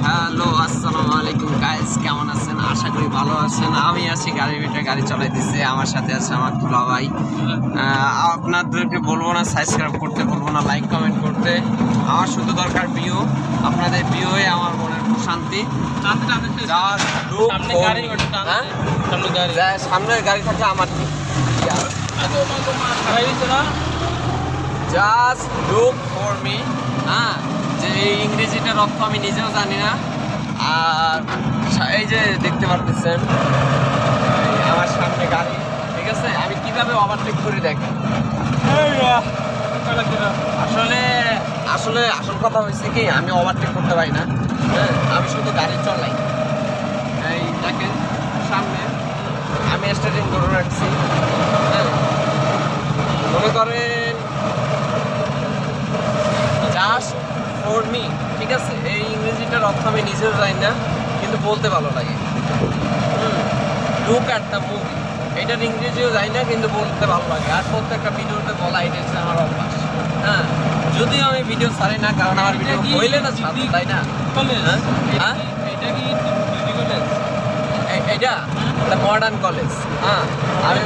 Hello, আসসালামু আলাইকুম guys, কেমন আছেন? আশা করি ভালো আছেন। আমি আছি গাড়ির ভিতরে, গাড়ি চালাইতেছি। আমার সাথে আছে আমার দুলা ভাই। আপনাদেরকে বলবো না সাবস্ক্রাইব করতে, বলবো না লাইক কমেন্ট করতে। আমার শুধু দরকার ভিউ। আপনাদের ভিউই আমার মনের শান্তি। সামনের গাড়ি থাকে আমার জাস্ট লুক ফর মি। হ্যাঁ, যে এই ইংরেজিটার অর্থ আমি নিজেও জানি না। আর এই যে দেখতে পারতেছেন আমার সামনে গাড়ি, ঠিক আছে? আমি কিভাবে ওভারটেক করে দেখেন। আসলে আসলে আসল কথা হয়েছে কি, আমি ওভারটেক করতে পারি না। হ্যাঁ, আমি শুধু গাড়ি চলাই। এই দেখেন সামনে আমি স্টার্টিং করে রাখছি। হ্যাঁ, মনে করেন জাস্ট ফর মি, ঠিক আছে? এই ইংরেজিটার অর্থ আমি নিজেও জানি না, কিন্তু বলতে ভালো লাগে। লুক অ্যাট দ্য মুভি, এটার ইংরেজিও জানি না, কিন্তু বলতে ভালো লাগে। আর প্রত্যেকটা ভিডিওতে বলা, এটা হচ্ছে আমার অভ্যাস। হ্যাঁ, যদিও আমি ভিডিও ছাড়ি না, কারণ আমার ভিডিও হইলে না ছাড়বো, তাই না? হ্যাঁ, এটা একটা মডার্ন কলেজ। হ্যাঁ, আমি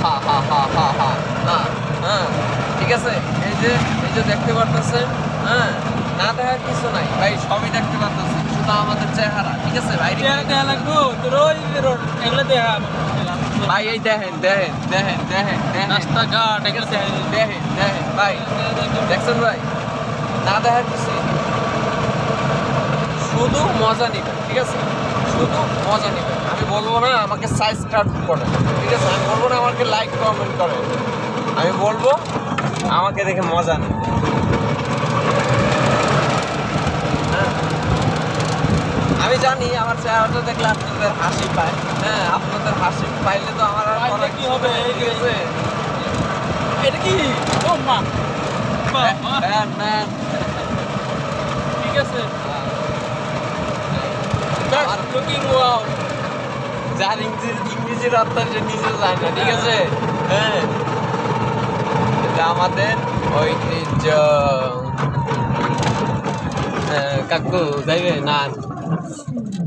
হ্যাঁ হ্যাঁ হ্যাঁ হ্যাঁ হ্যাঁ হ্যাঁ হ্যাঁ, ঠিক আছে। এই যে দেখতে পারতেছেন, হ্যাঁ, না দেখার কিছু নাই ভাই, সবই দেখতে পারতেছি, শুধু আমাদের চেহারা, ঠিক আছে ভাই? ভাই এই দেখেন দেখেন দেখেন দেখেন দেখেন রাস্তাঘাট, দেখেন দেখেন দেখেন ভাই, দেখছেন ভাই? না দেখার কিছু, শুধু মজা নিবেন, ঠিক আছে? শুধু মজা নেবেন। আমি বলবো না আমাকে সাবস্ক্রাইব করেন, ঠিক আছে? আমি বলবো না আমাকে লাইক কমেন্ট করেন। আমি বলবো আমাকে দেখে মজা নেন। হ্যাঁ, আমি জানি আমার চেহারাটা দেখলে আপনাদের হাসি পায়। হ্যাঁ, আপনাদের হাসি পাইলে তো আমার আর করার কি হবে? ঠিক আছে, এটা কি ঠিক আছে। যার ইংরেজির অর্থ সে নিজে জানে না, ঠিক আছে? হ্যাঁ, এটা আমাদের ঐতিহ্য। কাকু যাইবে না?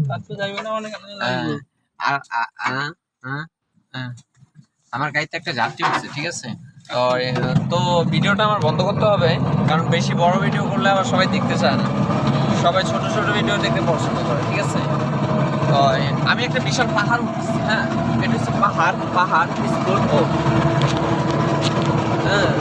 কাকু যাইবে না মানে আমার গাড়িতে একটা যাত্রী হচ্ছে, ঠিক আছে? তো ভিডিওটা আমার বন্ধ করতে হবে, কারণ বেশি বড় ভিডিও করলে আবার সবাই দেখতে চায় না। সবাই ছোট ছোট ভিডিও দেখতে পছন্দ করে, ঠিক আছে? তো আমি একটা বিশাল পাহাড় উঠছি। হ্যাঁ, এটা হচ্ছে পাহাড় স্কুল। হ্যাঁ,